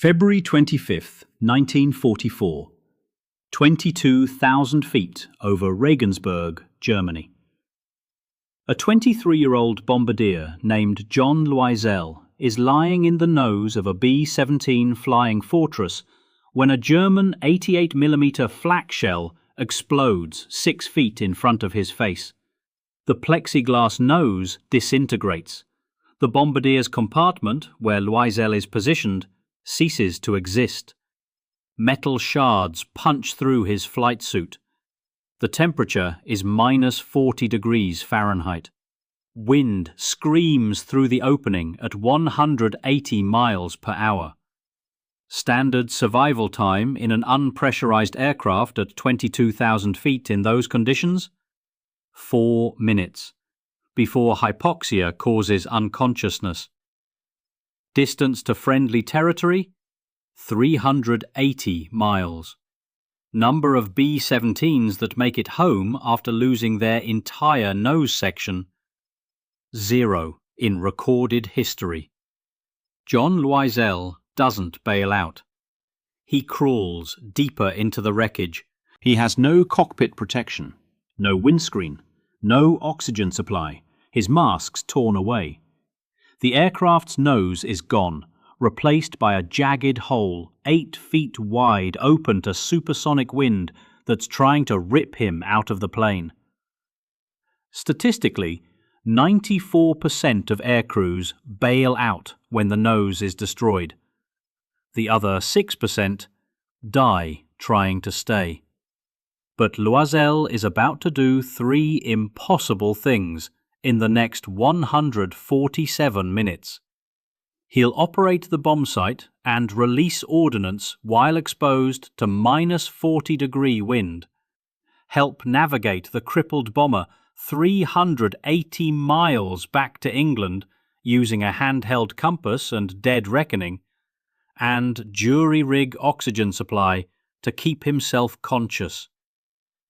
February 25th, 1944. 22,000 feet over Regensburg, Germany. A 23-year-old bombardier named John Loisel is lying in the nose of a B-17 Flying Fortress when a German 88mm flak shell explodes 6 feet in front of his face. The plexiglass nose disintegrates. The bombardier's compartment, where Loisel is positioned, ceases to exist. Metal shards punch through his flight suit. The temperature is -40 degrees Fahrenheit. Wind screams through the opening at 180 miles per hour. Standard survival time in an unpressurized aircraft at 22,000 feet in those conditions? 4 minutes, before hypoxia causes unconsciousness. Distance to friendly territory? 380 miles. Number of B-17s that make it home after losing their entire nose section? 0 in recorded history. John Loisel doesn't bail out. He crawls deeper into the wreckage. He has no cockpit protection, no windscreen, no oxygen supply, his mask's torn away. The aircraft's nose is gone, replaced by a jagged hole 8 feet wide open to supersonic wind that's trying to rip him out of the plane. Statistically, 94% of aircrews bail out when the nose is destroyed. The other 6% die trying to stay. But Loisel is about to do 3 impossible things in the next 147 minutes. He'll operate the bomb site and release ordnance while exposed to -40-degree wind, help navigate the crippled bomber 380 miles back to England using a handheld compass and dead reckoning, and jury-rig oxygen supply to keep himself conscious.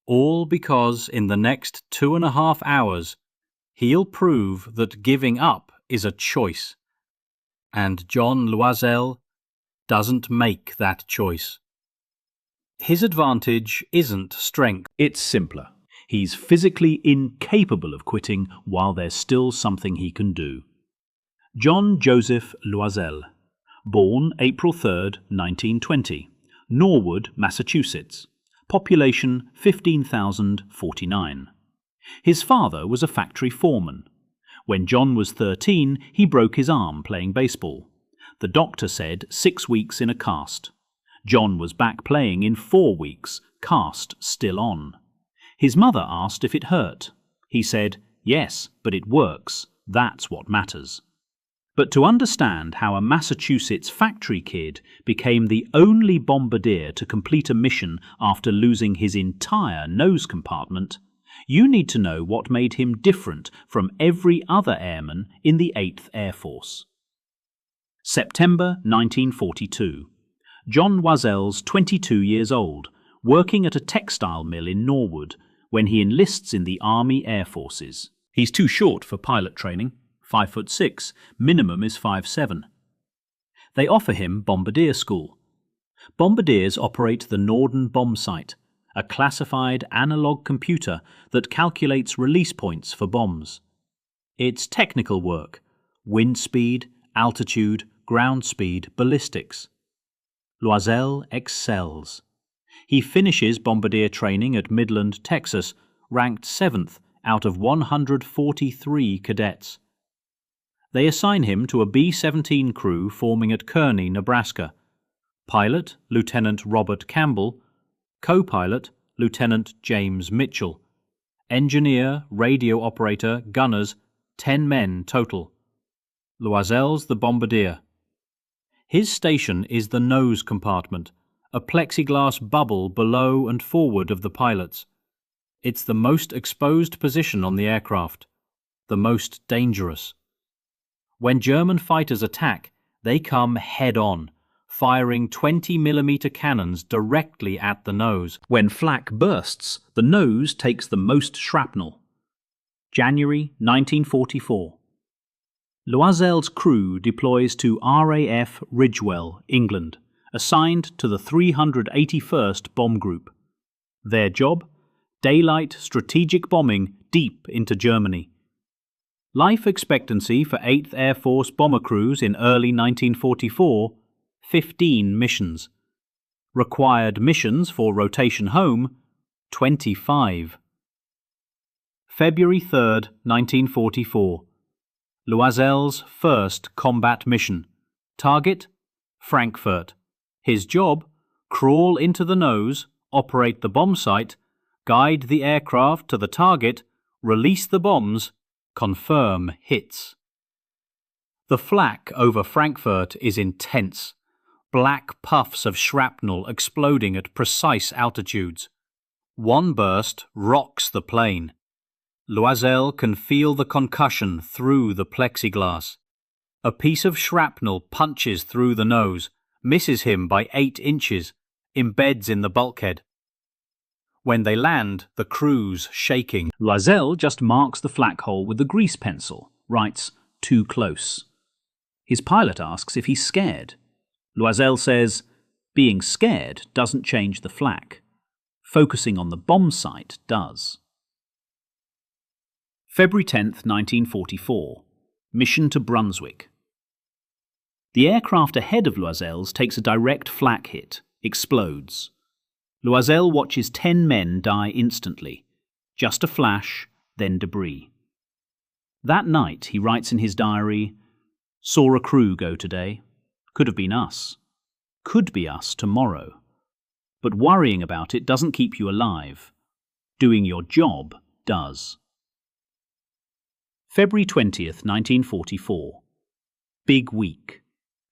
All because in the next 2.5 hours he'll prove that giving up is a choice. And John Loisel doesn't make that choice. His advantage isn't strength. It's simpler. He's physically incapable of quitting while there's still something he can do. John Joseph Loisel, born April 3rd, 1920, Norwood, Massachusetts. Population 15,049. His father was a factory foreman. When John was 13, he broke his arm playing baseball. The doctor said 6 weeks in a cast. John was back playing in 4 weeks, cast still on. His mother asked if it hurt. He said, "Yes, but it works. That's what matters." But to understand how a Massachusetts factory kid became the only bombardier to complete a mission after losing his entire nose compartment, you need to know what made him different from every other airman in the 8th Air Force. September 1942. John Loisel's 22 years old, working at a textile mill in Norwood when he enlists in the Army Air Forces. He's too short for pilot training, 5'6", minimum is 5'7". They offer him bombardier school. Bombardiers operate the Norden bomb sight, a classified analog computer that calculates release points for bombs. It's technical work: wind speed, altitude, ground speed, ballistics. Loisel excels. He finishes bombardier training at Midland, Texas, ranked 7th out of 143 cadets. They assign him to a B-17 crew forming at Kearney, Nebraska. Pilot, Lieutenant Robert Campbell. Co-pilot, Lieutenant James Mitchell. Engineer, radio operator, gunners, 10 men total. Loisel's the bombardier. His station is the nose compartment, a plexiglass bubble below and forward of the pilots. It's the most exposed position on the aircraft, the most dangerous. When German fighters attack, they come head-on, firing 20mm cannons directly at the nose. When flak bursts, the nose takes the most shrapnel. January 1944. Loisel's crew deploys to RAF Ridgewell, England, assigned to the 381st Bomb Group. Their job? Daylight strategic bombing deep into Germany. Life expectancy for 8th Air Force bomber crews in early 1944, 15 missions. Required missions for rotation home, 25. February 3, 1944. Loisel's first combat mission. Target? Frankfurt. His job? Crawl into the nose, operate the bomb sight, guide the aircraft to the target, release the bombs, confirm hits. The flak over Frankfurt is intense. Black puffs of shrapnel exploding at precise altitudes. One burst rocks the plane. Loisel can feel the concussion through the plexiglass. A piece of shrapnel punches through the nose, misses him by 8 inches, embeds in the bulkhead. When they land, the crew's shaking. Loisel just marks the flak hole with the grease pencil, writes, "Too close." His pilot asks if he's scared. Loisel says, "Being scared doesn't change the flak. Focusing on the bomb sight does." February 10, 1944. Mission to Brunswick. The aircraft ahead of Loisel's takes a direct flak hit, explodes. Loisel watches 10 men die instantly. Just a flash, then debris. That night, he writes in his diary, "Saw a crew go today. Could have been us. Could be us tomorrow. But worrying about it doesn't keep you alive. Doing your job does." February 20th, 1944. Big week.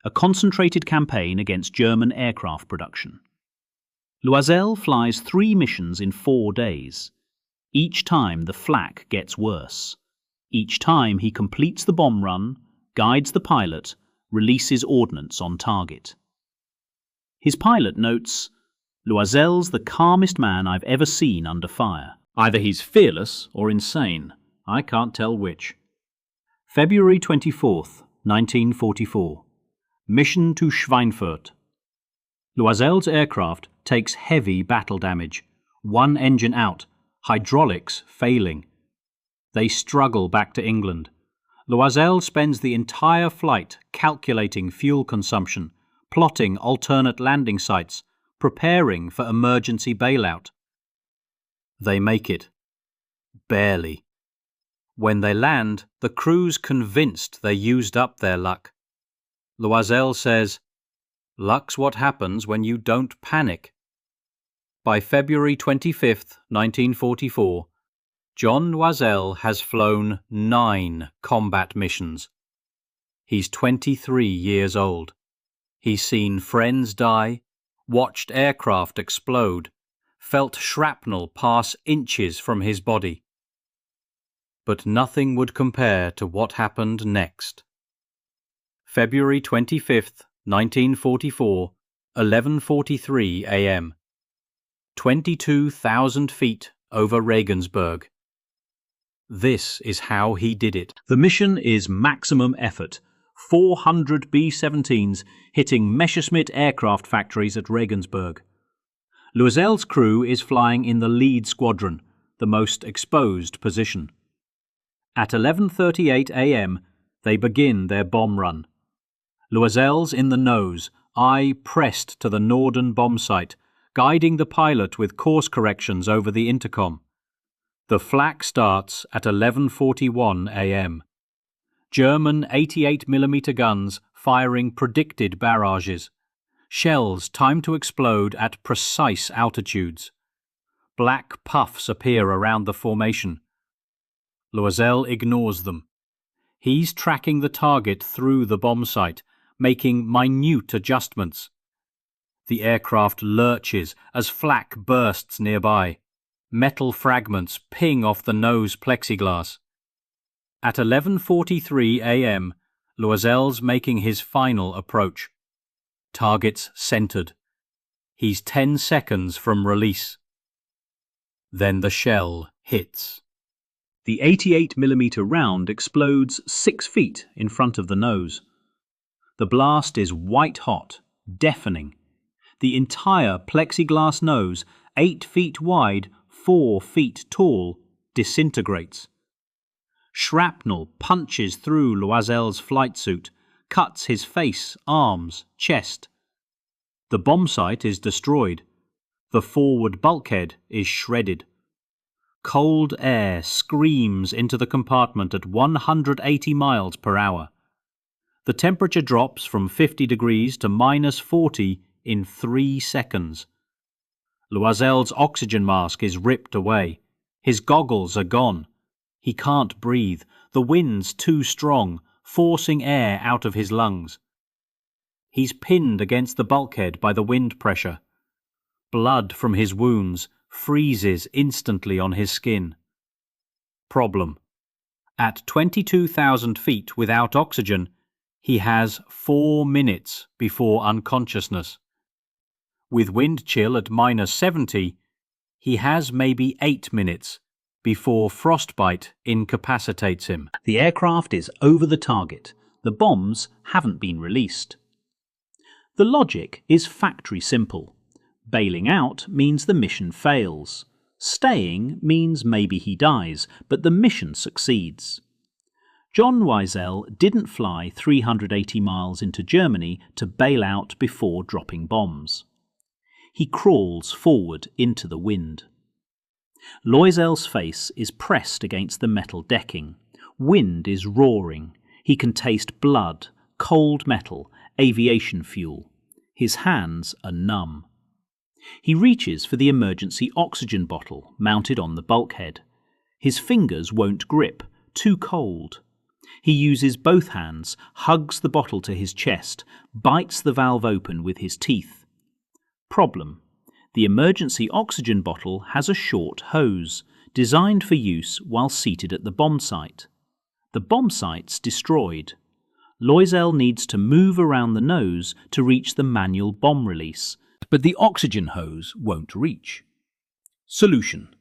A concentrated campaign against German aircraft production. Loisel flies 3 missions in 4 days. Each time the flak gets worse. Each time he completes the bomb run, guides the pilot, releases ordnance on target. His pilot notes, "Loisel's the calmest man I've ever seen under fire. Either he's fearless or insane. I can't tell which." February 24th, 1944. Mission to Schweinfurt. Loisel's aircraft takes heavy battle damage. 1 engine out, hydraulics failing. They struggle back to England. Loisel spends the entire flight calculating fuel consumption, plotting alternate landing sites, preparing for emergency bailout. They make it. Barely. When they land, the crew's convinced they used up their luck. Loisel says, "Luck's what happens when you don't panic." By February 25, 1944, John Loisel has flown 9 combat missions. He's 23 years old. He's seen friends die, watched aircraft explode, felt shrapnel pass inches from his body. But nothing would compare to what happened next. February 25, 1944, 11:43 a.m. 22,000 feet over Regensburg. This is how he did it. The mission is maximum effort. 400 B-17s hitting Messerschmitt aircraft factories at Regensburg. Loisel's crew is flying in the lead squadron, the most exposed position. At 11:38 a.m., they begin their bomb run. Loisel's in the nose, eye pressed to the Norden bomb site, guiding the pilot with course corrections over the intercom. The flak starts at 11:41 a.m. German 88mm guns firing predicted barrages. Shells timed to explode at precise altitudes. Black puffs appear around the formation. Loisel ignores them. He's tracking the target through the bomb site, making minute adjustments. The aircraft lurches as flak bursts nearby. Metal fragments ping off the nose plexiglass. At 11:43 a.m., Loisel's making his final approach. Target's centered. He's 10 seconds from release. Then the shell hits. The 88mm round explodes 6 feet in front of the nose. The blast is white hot, deafening. The entire plexiglass nose, 8 feet wide, 4 feet tall, disintegrates. Shrapnel punches through Loisel's flight suit, cuts his face, arms, chest. The bomb site is destroyed. The forward bulkhead is shredded. Cold air screams into the compartment at 180 miles per hour. The temperature drops from 50 degrees to -40 in 3 seconds. Loisel's oxygen mask is ripped away. His goggles are gone. He can't breathe. The wind's too strong, forcing air out of his lungs. He's pinned against the bulkhead by the wind pressure. Blood from his wounds freezes instantly on his skin. Problem: at 22,000 feet without oxygen, he has 4 minutes before unconsciousness. With wind chill at -70, he has maybe 8 minutes before frostbite incapacitates him. The aircraft is over the target. The bombs haven't been released. The logic is factory simple. Bailing out means the mission fails. Staying means maybe he dies, but the mission succeeds. John Loisel didn't fly 380 miles into Germany to bail out before dropping bombs. He crawls forward into the wind. Loisel's face is pressed against the metal decking. Wind is roaring. He can taste blood, cold metal, aviation fuel. His hands are numb. He reaches for the emergency oxygen bottle mounted on the bulkhead. His fingers won't grip, too cold. He uses both hands, hugs the bottle to his chest, bites the valve open with his teeth. Problem: the emergency oxygen bottle has a short hose, designed for use while seated at the bomb site. The bomb site's destroyed. Loisel needs to move around the nose to reach the manual bomb release, but the oxygen hose won't reach. Solution: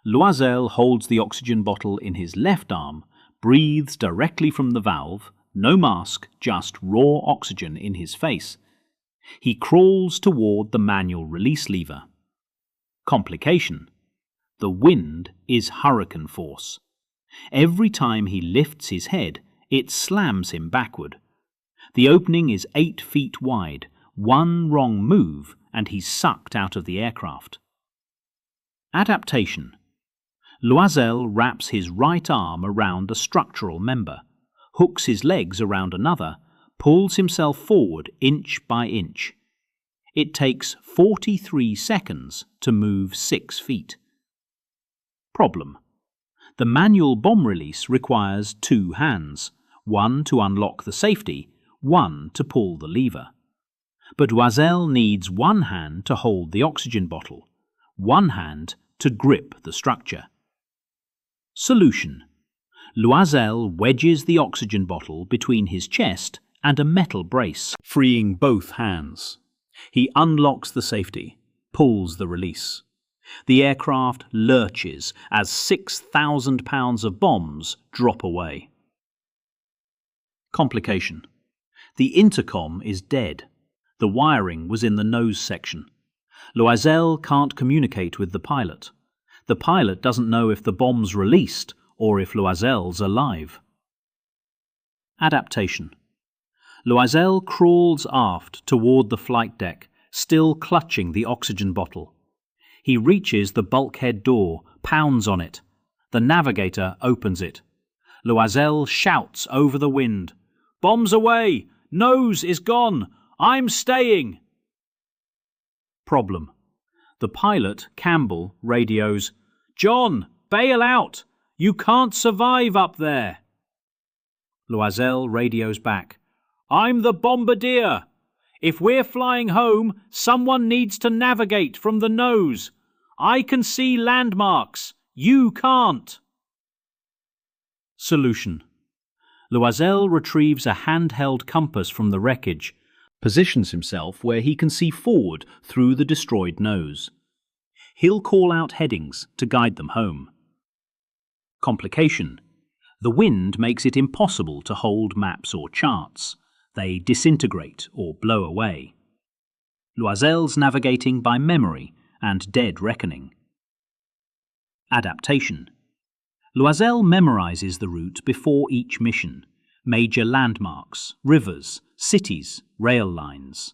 Loisel holds the oxygen bottle in his left arm, breathes directly from the valve, no mask, just raw oxygen in his face. He crawls toward the manual release lever. Complication: the wind is hurricane force. Every time he lifts his head, it slams him backward. The opening is 8 feet wide. One wrong move and he's sucked out of the aircraft. Adaptation: Loisel wraps his right arm around a structural member, hooks his legs around another, pulls himself forward inch by inch. It takes 43 seconds to move 6 feet. Problem: the manual bomb release requires 2 hands, one to unlock the safety, one to pull the lever. But Loisel needs one hand to hold the oxygen bottle, one hand to grip the structure. Solution: Loisel wedges the oxygen bottle between his chest and a metal brace, freeing both hands. He unlocks the safety, pulls the release. The aircraft lurches as 6,000 pounds of bombs drop away. Complication: the intercom is dead. The wiring was in the nose section. Loisel can't communicate with the pilot. The pilot doesn't know if the bomb's released or if Loisel's alive. Adaptation: Loisel crawls aft toward the flight deck, still clutching the oxygen bottle. He reaches the bulkhead door, pounds on it. The navigator opens it. Loisel shouts over the wind, "Bombs away! Nose is gone! I'm staying!" Problem: the pilot, Campbell, radios, "John, bail out! You can't survive up there!" Loisel radios back, "I'm the bombardier. If we're flying home, someone needs to navigate from the nose. I can see landmarks. You can't." Solution: Loisel retrieves a handheld compass from the wreckage, positions himself where he can see forward through the destroyed nose. He'll call out headings to guide them home. Complication: the wind makes it impossible to hold maps or charts. They disintegrate or blow away. Loisel's navigating by memory and dead reckoning. Adaptation. Loisel memorizes the route before each mission, major landmarks, rivers, cities, rail lines.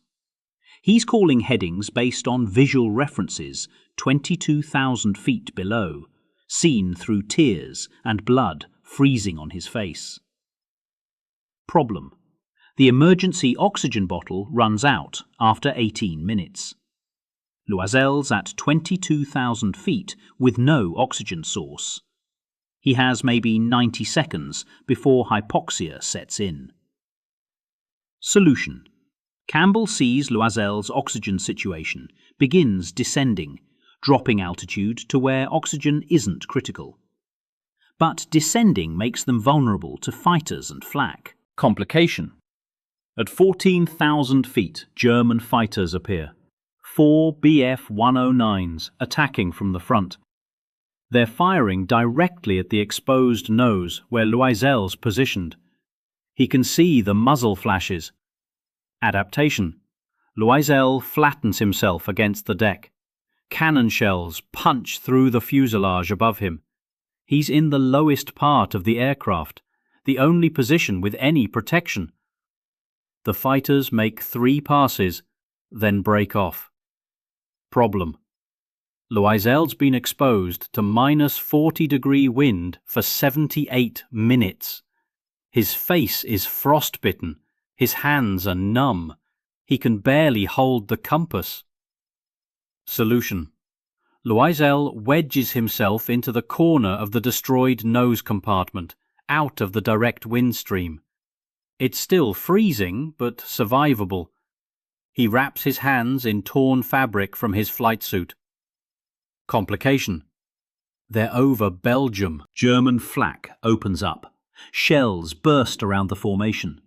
He's calling headings based on visual references 22,000 feet below, seen through tears and blood freezing on his face. Problem. The emergency oxygen bottle runs out after 18 minutes. Loisel's at 22,000 feet with no oxygen source. He has maybe 90 seconds before hypoxia sets in. Solution. Campbell sees Loisel's oxygen situation, begins descending, dropping altitude to where oxygen isn't critical. But descending makes them vulnerable to fighters and flak. Complication. At 14,000 feet, German fighters appear. 4 Bf-109s attacking from the front. They're firing directly at the exposed nose where Loisel's positioned. He can see the muzzle flashes. Adaptation. Loisel flattens himself against the deck. Cannon shells punch through the fuselage above him. He's in the lowest part of the aircraft, the only position with any protection. The fighters make 3 passes, then break off. Problem. Loisel's been exposed to -40-degree wind for 78 minutes. His face is frostbitten. His hands are numb. He can barely hold the compass. Solution. Loisel wedges himself into the corner of the destroyed nose compartment, out of the direct wind stream. It's still freezing, but survivable. He wraps his hands in torn fabric from his flight suit. Complication. They're over Belgium. German flak opens up. Shells burst around the formation.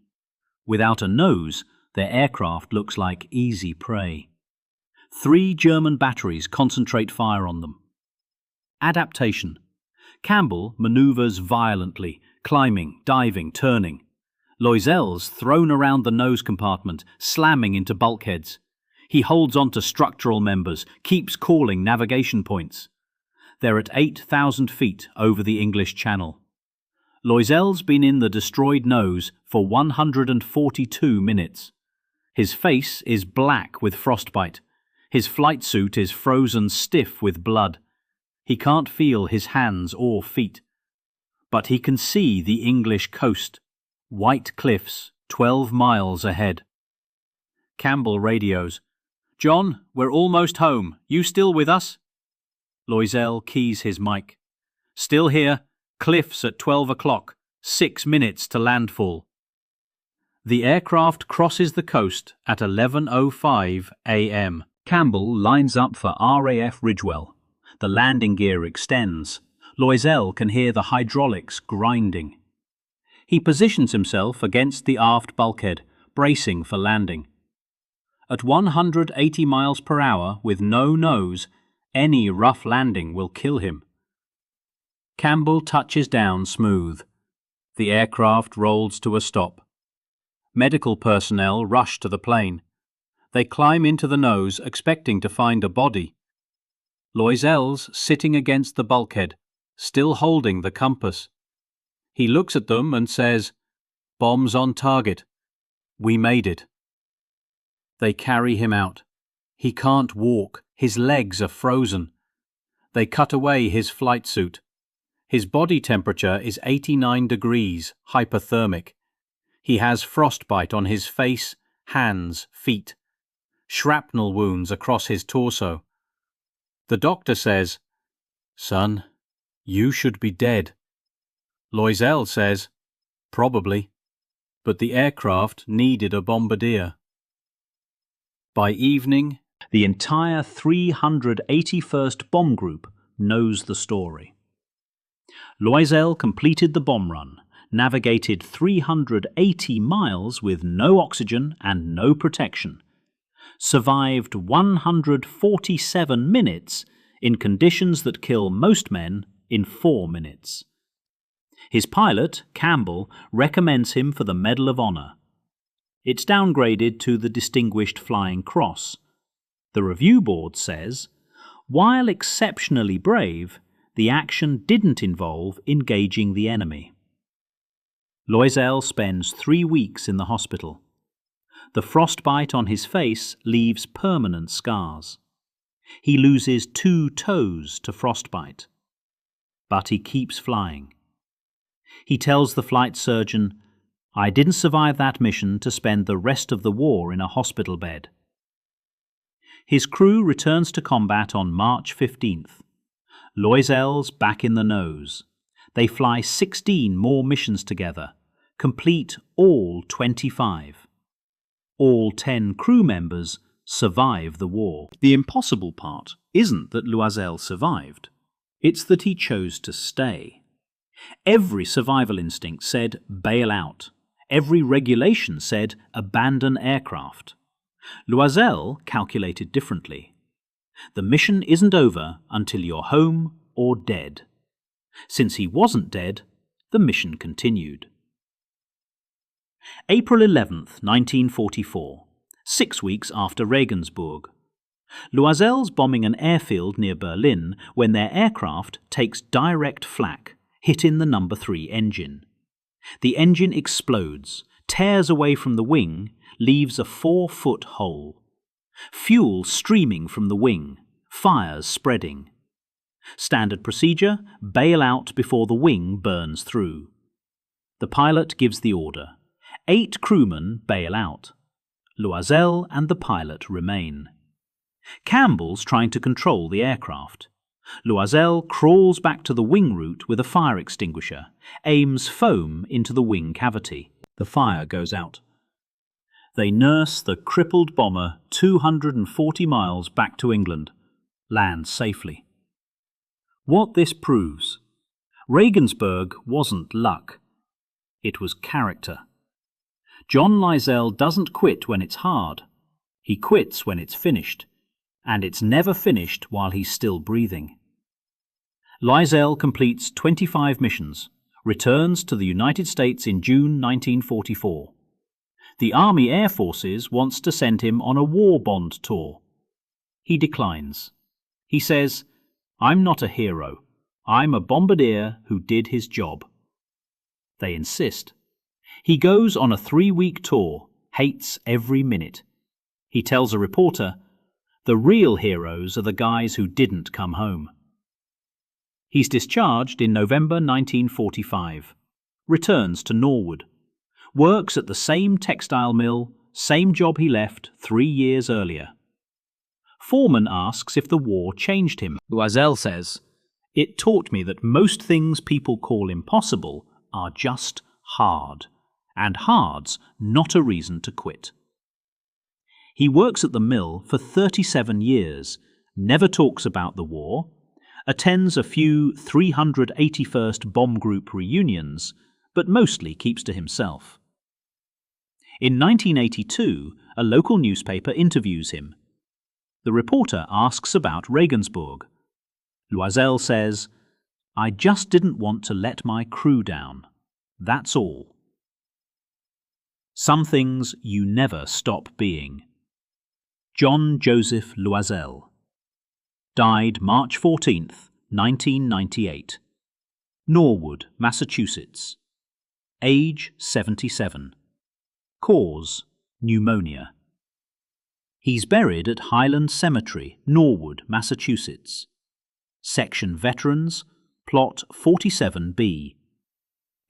Without a nose, their aircraft looks like easy prey. 3 German batteries concentrate fire on them. Adaptation. Campbell maneuvers violently, climbing, diving, turning. Loisel's thrown around the nose compartment, slamming into bulkheads. He holds on to structural members, keeps calling navigation points. They're at 8,000 feet over the English Channel. Loisel's been in the destroyed nose for 142 minutes. His face is black with frostbite. His flight suit is frozen stiff with blood. He can't feel his hands or feet. But he can see the English coast, white cliffs 12 miles ahead. Campbell radios. "John, we're almost home. You still with us?" Loisel keys his mic. "Still here. Cliffs at 12 o'clock. 6 minutes to landfall." The aircraft crosses the coast at 11:05 a.m. Campbell lines up for RAF Ridgewell. The landing gear extends. Loisel can hear the hydraulics grinding. He positions himself against the aft bulkhead, bracing for landing. At 180 miles per hour with no nose, any rough landing will kill him. Campbell touches down smooth. The aircraft rolls to a stop. Medical personnel rush to the plane. They climb into the nose, expecting to find a body. Loisel's sitting against the bulkhead, still holding the compass. He looks at them and says, "Bombs on target. We made it." They carry him out. He can't walk. His legs are frozen. They cut away his flight suit. His body temperature is 89 degrees, hypothermic. He has frostbite on his face, hands, feet. Shrapnel wounds across his torso. The doctor says, "Son, you should be dead." Loisel says, "Probably, but the aircraft needed a bombardier." By evening, the entire 381st Bomb Group knows the story. Loisel completed the bomb run, navigated 380 miles with no oxygen and no protection, survived 147 minutes in conditions that kill most men in 4 minutes. His pilot, Campbell, recommends him for the Medal of Honor. It's downgraded to the Distinguished Flying Cross, The review board says, while exceptionally brave, the action didn't involve engaging the enemy. Loisel spends 3 weeks in the hospital. The frostbite on his face leaves permanent scars. He loses 2 toes to frostbite. But he keeps flying. He tells the flight surgeon, "I didn't survive that mission to spend the rest of the war in a hospital bed." His crew returns to combat on March 15th. Loisel's back in the nose. They fly 16 more missions together, complete all 25. All 10 crew members survive the war. The impossible part isn't that Loisel survived. It's that he chose to stay. Every survival instinct said bail out. Every regulation said abandon aircraft. Loisel calculated differently. The mission isn't over until you're home or dead. Since he wasn't dead, the mission continued. April 11th, 1944, 6 weeks after Regensburg. Loisel's bombing an airfield near Berlin when their aircraft takes direct flak, hitting the No. 3 engine. The engine explodes, tears away from the wing, leaves a 4-foot hole. Fuel streaming from the wing, fires spreading. Standard procedure, bail out before the wing burns through. The pilot gives the order. 8 crewmen bail out. Loisel and the pilot remain. Campbell's trying to control the aircraft. Loisel crawls back to the wing root with a fire extinguisher, aims foam into the wing cavity. The fire goes out. They nurse the crippled bomber 240 miles back to England, land safely. What this proves: Regensburg wasn't luck. It was character. John Loisel doesn't quit when it's hard. He quits when it's finished. And it's never finished while he's still breathing. Loisel completes 25 missions, returns to the United States in June 1944. The Army Air Forces wants to send him on a war bond tour. He declines. He says, "I'm not a hero. I'm a bombardier who did his job." They insist. He goes on a 3-week tour, hates every minute. He tells a reporter, "The real heroes are the guys who didn't come home." He's discharged in November 1945, returns to Norwood, works at the same textile mill, same job he left 3 years earlier. Foreman asks if the war changed him. Loisel says, "It taught me that most things people call impossible are just hard, and hard's not a reason to quit." He works at the mill for 37 years, never talks about the war, attends a few 381st Bomb Group reunions, but mostly keeps to himself. In 1982, a local newspaper interviews him. The reporter asks about Regensburg. Loisel says, "I just didn't want to let my crew down. That's all." Some things you never stop being. John Joseph Loisel. Died March 14th, 1998. Norwood, Massachusetts. Age 77. Cause: pneumonia. He's buried at Highland Cemetery, Norwood, Massachusetts. Section Veterans, Plot 47B.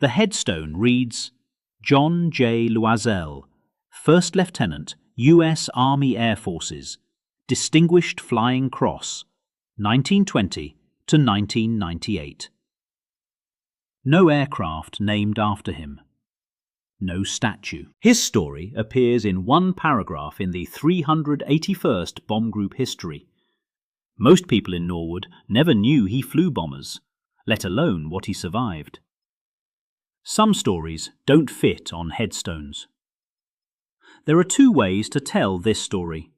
The headstone reads, John J. Loisel, 1st Lieutenant, U.S. Army Air Forces, Distinguished Flying Cross, 1920 to 1998. No aircraft named after him. No statue. His story appears in one paragraph in the 381st Bomb Group history. Most people in Norwood never knew he flew bombers, let alone what he survived. Some stories don't fit on headstones. There are 2 ways to tell this story.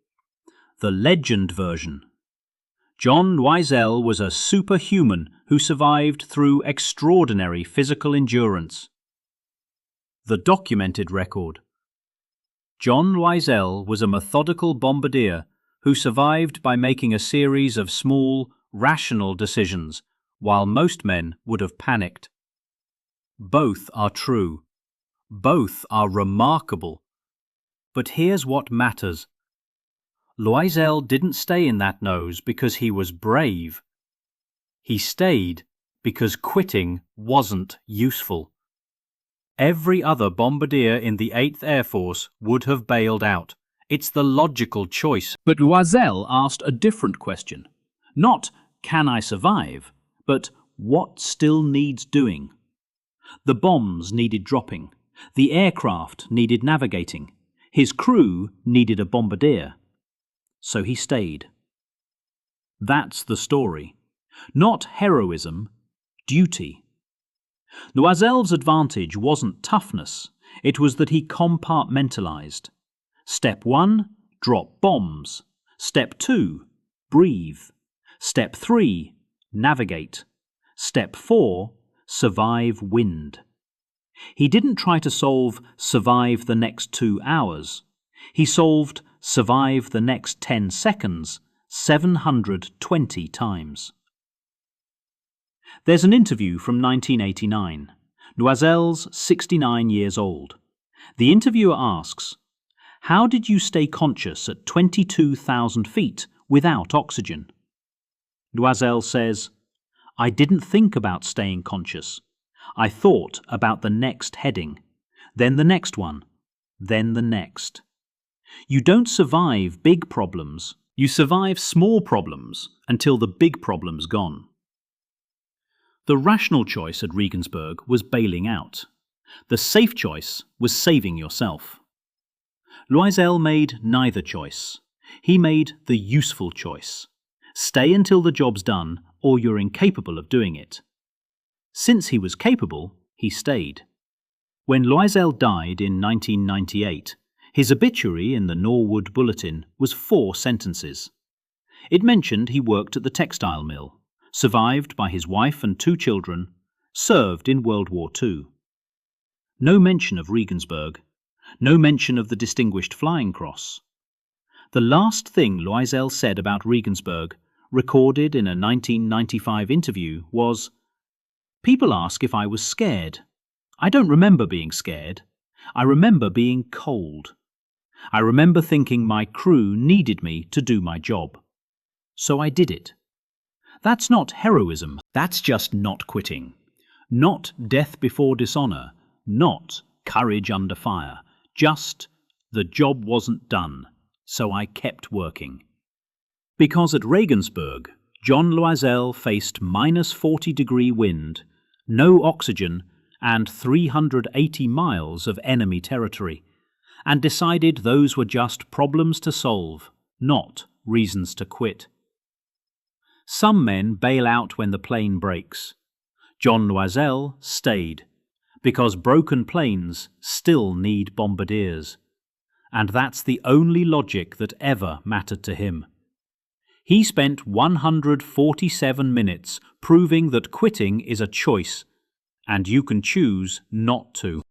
The legend version. John Loisel was a superhuman who survived through extraordinary physical endurance. The documented record. John Loisel was a methodical bombardier who survived by making a series of small, rational decisions, while most men would have panicked. Both are true. Both are remarkable. But here's what matters. Loisel didn't stay in that nose because he was brave. He stayed because quitting wasn't useful. Every other bombardier in the 8th Air Force would have bailed out. It's the logical choice. But Loisel asked a different question. Not, can I survive, but what still needs doing? The bombs needed dropping. The aircraft needed navigating. His crew needed a bombardier. So he stayed. That's the story. Not heroism, duty. Loisel's advantage wasn't toughness, it was that he compartmentalized. Step 1, drop bombs. Step 2, breathe. Step 3, navigate. Step 4, survive wind. He didn't try to solve survive the next 2 hours. He solved survive the next 10 seconds 720 times. There's an interview from 1989. Loisel's 69 years old. The interviewer asks, "How did you stay conscious at 22,000 feet without oxygen?" Loisel says, "I didn't think about staying conscious. I thought about the next heading, then the next one, then the next." You don't survive big problems. You survive small problems until the big problem's gone. The rational choice at Regensburg was bailing out. The safe choice was saving yourself. Loisel made neither choice. He made the useful choice. Stay until the job's done, or you're incapable of doing it. Since he was capable, he stayed. When Loisel died in 1998, his obituary in the Norwood Bulletin was 4 sentences. It mentioned he worked at the textile mill, survived by his wife and 2 children, served in World War II. No mention of Regensburg, no mention of the Distinguished Flying Cross. The last thing Loisel said about Regensburg, recorded in a 1995 interview, was, "People ask if I was scared. I don't remember being scared. I remember being cold. I remember thinking my crew needed me to do my job. So I did it." That's not heroism. That's just not quitting. Not death before dishonor. Not courage under fire. Just, the job wasn't done, so I kept working. Because at Regensburg, John Loisel faced -40-degree wind, no oxygen, and 380 miles of enemy territory, and decided those were just problems to solve, not reasons to quit. Some men bail out when the plane breaks. John Loisel stayed, because broken planes still need bombardiers. And that's the only logic that ever mattered to him. He spent 147 minutes proving that quitting is a choice, and you can choose not to.